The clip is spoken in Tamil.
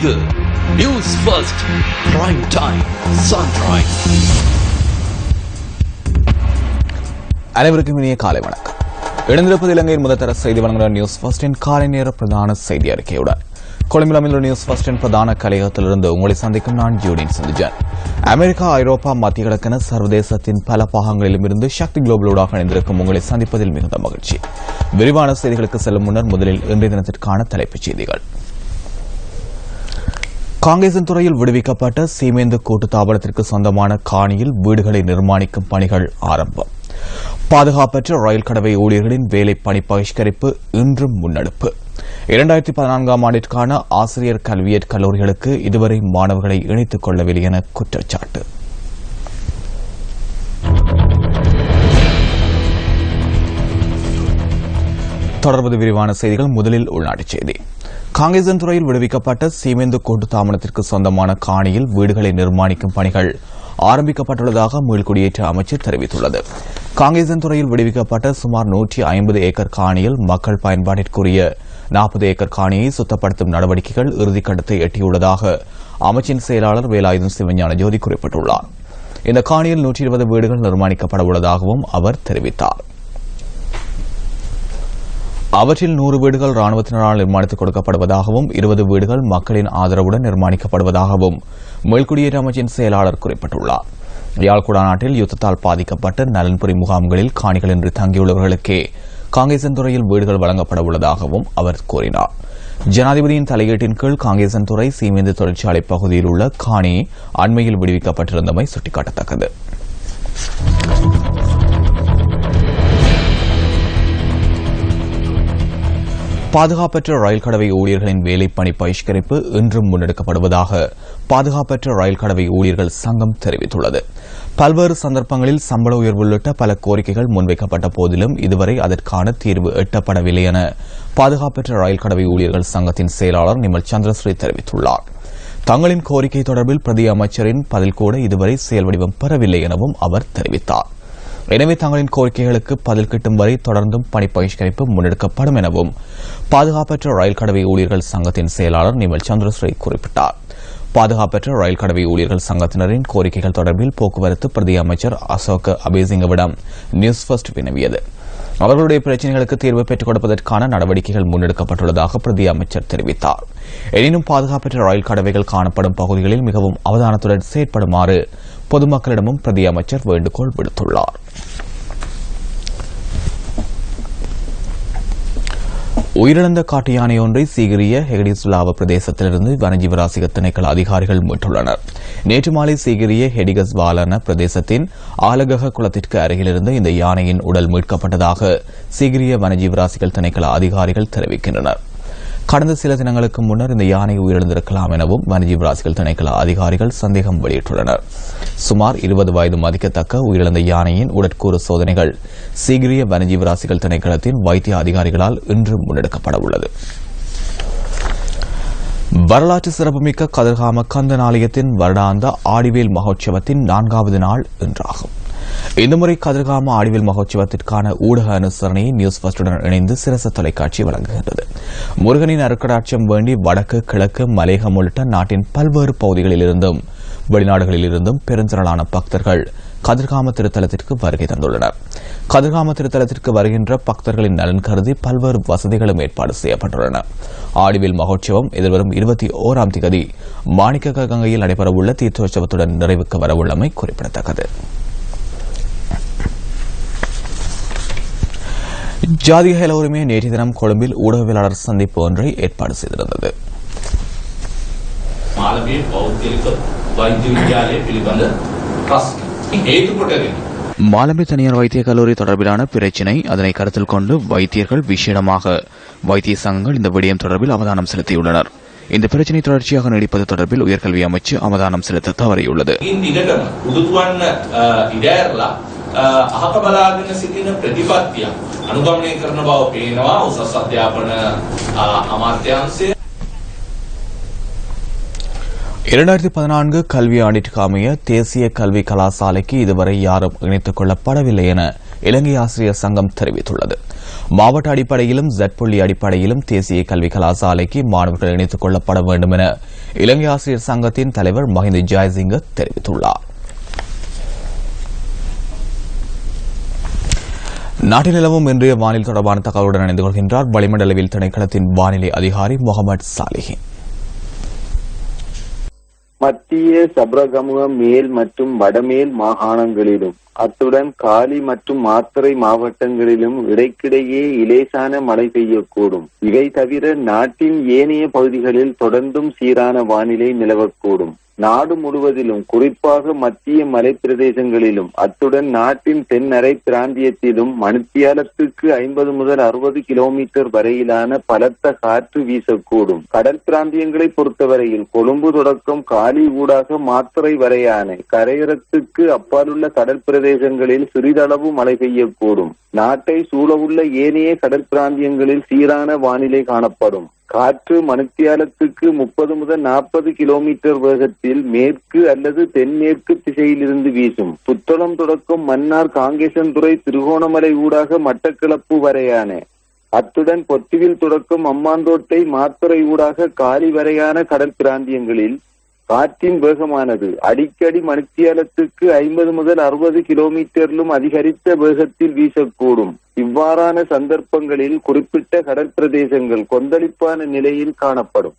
இது news first prime time sunrise. அனைவருக்கும் இனிய காலை வணக்கம். இணைந்திருப்பது இலங்கையின் முதற்தர செய்தி வழங்குகிற நியூஸ் ஃபர்ஸ்டின் காலை நேர பிரதான செய்தி அறிக்கையுடன் கொழும்பில் அமைந்துள்ள நியூஸ் ஃபர்ஸ்டின் பிரதான கலையகத்திலிருந்து உங்களை சந்திக்கும் நான் ஜூடின் சிந்துஜன். அமெரிக்கா, ஐரோப்பா, மத்திய கிழக்கென சர்வதேசத்தின் பல பாகங்களிலும் இருந்து சக்தி குளோபலோடாக இணைந்திருக்கும் உங்களை சந்திப்பதில் மிகுந்த மகிழ்ச்சி. விரிவான செய்திகளுக்கு செல்லும் முன்னர் முதலில் இன்றைய தினத்திற்கான தலைப்புச் செய்திகள். காங்கேசன் துறையில் விடுவிக்கப்பட்ட சீமேந்து கூட்டுத்தாபனத்திற்கு சொந்தமான காணியில் வீடுகளை நிர்மாணிக்கும் பணிகள் ஆரம்பம். பாதுகாப்பற்ற ரயில் கடவை ஊழியர்களின் வேலை பணி பகிஷ்கரிப்பு இன்றும் முன்னெடுப்பு. 2014ஆம் ஆண்டிற்கான ஆசிரியர் கல்வியற் கல்லூரிகளுக்கு இதுவரை மாணவர்களை இணைத்துக் கொள்ளவில்லை என குற்றச்சாட்டு. தொடர்பது விரிவான செய்திகள். முதலில் உள்நாட்டுச் செய்தி. காங்கேசன் துறையில் விடுவிக்கப்பட்ட சீமேந்து கூட்டுத்தாபனத்திற்கு சொந்தமான காணியில் வீடுகளை நிர்மாணிக்கும் பணிகள் ஆரம்பிக்கப்பட்டுள்ளதாக மீள்குடியேற்ற அமைச்சர் தெரிவித்துள்ளது. காங்கேசன் துறையில் விடுவிக்கப்பட்ட சுமார் 150 ஏக்கர் காணியில் மக்கள் பயன்பாட்டிற்குரிய 40 ஏக்கர் காணியை சுத்தப்படுத்தும் நடவடிக்கைகள் இறுதிக்கட்டத்தை எட்டியுள்ளதாக அமைச்சின் செயலாளர் வேலாயுதம் சிவஞான ஜோதி குறிப்பிட்டுள்ளார். இந்த காணியில் 120 வீடுகள் நிர்மாணிக்கப்பட உள்ளதாகவும் அவர் தெரிவித்தார். அவற்றில் 100 வீடுகள் ராணுவத்தினரால் நிர்மாணித்துக் கொடுக்கப்படுவதாகவும் 20 வீடுகள் மக்களின் ஆதரவுடன் நிர்மாணிக்கப்படுவதாகவும் மீள்குடியேற்ற அமைச்சின் செயலாளர் குறிப்பிட்டுள்ளார். யாழ்குடா நாட்டில் யுத்தத்தால் பாதிக்கப்பட்ட நலன்புரி முகாம்களில் காணிகளின்றி தங்கியுள்ளவர்களுக்கே காங்கேசன் துறையில் வீடுகள் வழங்கப்பட உள்ளதாகவும் அவர் கூறினார். ஜனாதிபதியின் தலையீட்டின் கீழ் காங்கேசன் துறை சீமேந்து தொழிற்சாலை பகுதியில் உள்ள காணி அண்மையில் விடுவிக்கப்பட்டிருந்தமை சுட்டிக்காட்டத்தக்கது. பாதுகாப்பற்ற ரயில் கடவை ஊழியர்களின் வேலைப்பணி பகிஷ்கரிப்பு இன்றும் முன்னெடுக்கப்படுவதாக பாதுகாப்பற்ற ரயில் கடவை ஊழியர்கள் சங்கம் தெரிவித்துள்ளது. பல்வேறு சந்தர்ப்பங்களில் சம்பள உயர்வு உள்ளிட்ட பல கோரிக்கைகள் முன்வைக்கப்பட்ட போதிலும் இதுவரை அதற்கான தீர்வு எட்டப்படவில்லை என பாதுகாப்பற்ற ரயில் கடவை ஊழியர்கள் சங்கத்தின் செயலாளர் நிமல் சந்திரஸ்ரீ தெரிவித்துள்ளார். தங்களின் கோரிக்கை தொடர்பில் பிரதி அமைச்சரின் பதில் கூட இதுவரை செயல் வடிவம் பெறவில்லை எனவும் அவர் தெரிவித்தார். எனவே தங்களின் கோரிக்கைகளுக்கு பதில் கிட்டும் வரை தொடர்ந்தும் பணி பகிஷ்கரிப்பு முன்னெடுக்கப்படும் எனவும் பாதுகாப்பற்ற ரயில் கடவை ஊழியர்கள் சங்கத்தின் செயலாளர் நிமல் சந்திரஸ்ரீ குறிப்பிட்டார். பாதுகாப்பற்ற ரயில் கடவை ஊழியர்கள் சங்கத்தினரின் கோரிக்கைகள் தொடர்பில் போக்குவரத்து பிரதி அமைச்சர் அசோக் அபேசிங்கவிடம் நியூஸ் ஃபர்ஸ்ட் வினவியது. அவர்களுடைய பிரச்சினைகளுக்கு தீர்வு பெற்றுக் கொடுப்பதற்கான நடவடிக்கைகள் முன்னெடுக்கப்பட்டுள்ளதாக பிரதி அமைச்சர் தெரிவித்தார். எனினும் பாதுகாப்பற்ற ரயில் கடவைகள் காணப்படும் பகுதிகளில் மிகவும் அவதானத்துடன் செயற்படுமாறு பொதுமக்களிடமும் பிரதி அமைச்சர் வேண்டுகோள் விடுத்துள்ளார். உயிரிழந்த காட்டு யானை ஒன்றை சீகிரிய ஹெடிகஸ்லாவ பிரதேசத்திலிருந்து வனஜீவராசிக திணைக்கள அதிகாரிகள் மீட்டுள்ளனர். நேற்று மாலை சீகிரிய ஹெடிகஸ்வாலன பிரதேசத்தின் ஆலகக குளத்திற்கு அருகிலிருந்து இந்த யானையின் உடல் மீட்கப்பட்டதாக சீகிரிய வனஜீவராசிகள் திணைக்கள அதிகாரிகள் தெரிவிக்கின்றனர். கடந்த சில தினங்களுக்கு முன்னர் இந்த யானை உயிரிழந்திருக்கலாம் எனவும் வனஜீவராசிகள் திணைக்கள அதிகாரிகள் சந்தேகம் வெளியிட்டுள்ளனர். சுமார் 20 வயது மதிக்கத்தக்க உயிரிழந்த யானையின் உடற்கூறு சோதனைகள் சீகிரிய வனஜீவராசிகள் திணைக்களத்தின் வைத்திய அதிகாரிகளால் இன்று முன்னெடுக்கப்பட உள்ளது. வரலாற்று சிறப்புமிக்க கதிர்காம கந்தன் ஆலயத்தின் வருடாந்த ஆடிவேல் மகோற்சவத்தின் 4வது நாள் இன்றாகும். இந்த முறை கதிர்காம ஆடிவேல் மகோற்சவத்திற்கான ஊடக அனுசரணையை நியூஸ் ஃபர்ஸ்டுடன் இணைந்து சிரச தொலைக்காட்சி வழங்குகின்றது. முருகனின் அருக்கடாட்சியம் வேண்டி வடக்கு, கிழக்கு, மலையகம் உள்ளிட்ட நாட்டின் பல்வேறு பகுதிகளிலிருந்தும் வெளிநாடுகளிலிருந்தும் பெருந்திரளான பக்தர்கள் கதிர்காம திருத்தலத்திற்கு வருகை தந்துள்ளனர். கதிர்காம திருத்தலத்திற்கு வருகின்ற பக்தர்களின் நலன் கருதி பல்வேறு வசதிகளும் ஏற்பாடு செய்யப்பட்டுள்ளன. ஆடிவேல் மகோற்சவம் எதிர்வரும் 21ஆம் தேதி மாணிக்க கங்கையில் நடைபெறவுள்ள தீர்த்தோற்சவத்துடன் நிறைவுக்கு வரவுள்ளமை குறிப்பிடத்தக்கது. ஜாதிக ஹேல உரிமையை நேற்றைய தினம் கொழும்பில் ஊடகவியலாளர் சந்திப்பு ஒன்றை ஏற்பாடு செய்திருந்தது. மாலம்பே தனியார் வைத்திய கல்லூரி தொடர்பிலான பிரச்சினை, அதனை கருத்தில் கொண்டு வைத்தியர்கள் விசேடமாக வைத்திய சங்கங்கள் இந்த விடயம் தொடர்பில் அவதானம் செலுத்தியுள்ளனர். இந்த பிரச்சினை தொடர்ச்சியாக நீடிப்பது தொடர்பில் உயர்கல்வி அமைச்சு அவதானம் செலுத்த தவறியுள்ளது. අහක බලාගෙන සිටින ප්‍රතිපත්තිය අනුගමනය කරන බව පේනවා උසස් අධ්‍යාපන අමාත්‍යාංශය. 2014 கல்வி ஆண்டிற்கு அமைய தேசிய கல்வி கலாசாலைக்கு இதுவரை யாரும் இணைத்துக் கொள்ளப்படவில்லை என இலங்கை ஆசிரியர் சங்கம் தெரிவித்துள்ளது. மாவட்ட அடிப்படையிலும் ஜட்புள்ளி அடிப்படையிலும் தேசிய கல்வி கலாசாலைக்கு மாணவர்கள் இணைத்துக் கொள்ளப்பட வேண்டும் என இலங்கை ஆசிரியர் சங்கத்தின் தலைவர் மஹிந்த ஜெயசிங்க தெரிவித்துள்ளார். நாட்டில் நிலவும் இன்றைய வானிலை தொடர்பான தகவலுடன் இணைந்து கொள்கின்றார் வளிமண்டலவியல் திணைக்களத்தின் வானிலை அதிகாரி முகமது சாலிஹ். மத்திய சப்ரகமுக மேல் மற்றும் வடமேல் மாகாணங்களிலும் அத்துடன் காலி மற்றும் மாத்தறை மாவட்டங்களிலும் இடைக்கிடையே இலேசான மழை பெய்யக்கூடும். இவை தவிர நாட்டின் ஏனைய பகுதிகளில் தொடர்ந்தும் சீரான வானிலை நிலவக்கூடும். நாடு முழுவதிலும் குறிப்பாக மத்திய மலை பிரதேசங்களிலும் அத்துடன் நாட்டின் தென்னரை பிராந்தியத்திலும் மணித்தியாலத்துக்கு 50 முதல் 60 கிலோமீட்டர் வரையிலான பலத்த காற்று வீசக்கூடும். கடல் பிராந்தியங்களை பொறுத்தவரையில் கொழும்பு தொடக்கம் காலி ஊடாக மாத்தறை வரையான கரையோரத்துக்கு அப்பாலுள்ள கடல் பிரதேசங்களில் சிறிதளவு மழை பெய்யக்கூடும். நாட்டை சூழவுள்ள ஏனைய கடல் பிராந்தியங்களில் சீரான வானிலை காணப்படும். காற்று மணித்தியாலத்துக்கு 30 முதல் 40 கிலோமீட்டர் வேகத்தில் மேற்கு அல்லது தென்மேற்கு திசையிலிருந்து வீசும். புத்தளம் தொடக்கம் மன்னார் காங்கேசன்துறை திருகோணமலை ஊடாக மட்டக்களப்பு வரையான அத்துடன் பொத்துவில் தொடக்கம் அம்மாந்தோட்டை மாத்தறை ஊடாக காலி வரையான கடல் பிராந்தியங்களில் காற்றின் வேகமானது அடிக்கடி மணித்தியாலத்துக்கு 50 முதல் 60 கிலோமீட்டரிலும் அதிகரித்த வேகத்தில் வீசக்கூடும். இவ்வாறான சந்தர்ப்பங்களில் குறிப்பிட்ட கடல் பிரதேசங்கள் கொந்தளிப்பான நிலையில் காணப்படும்.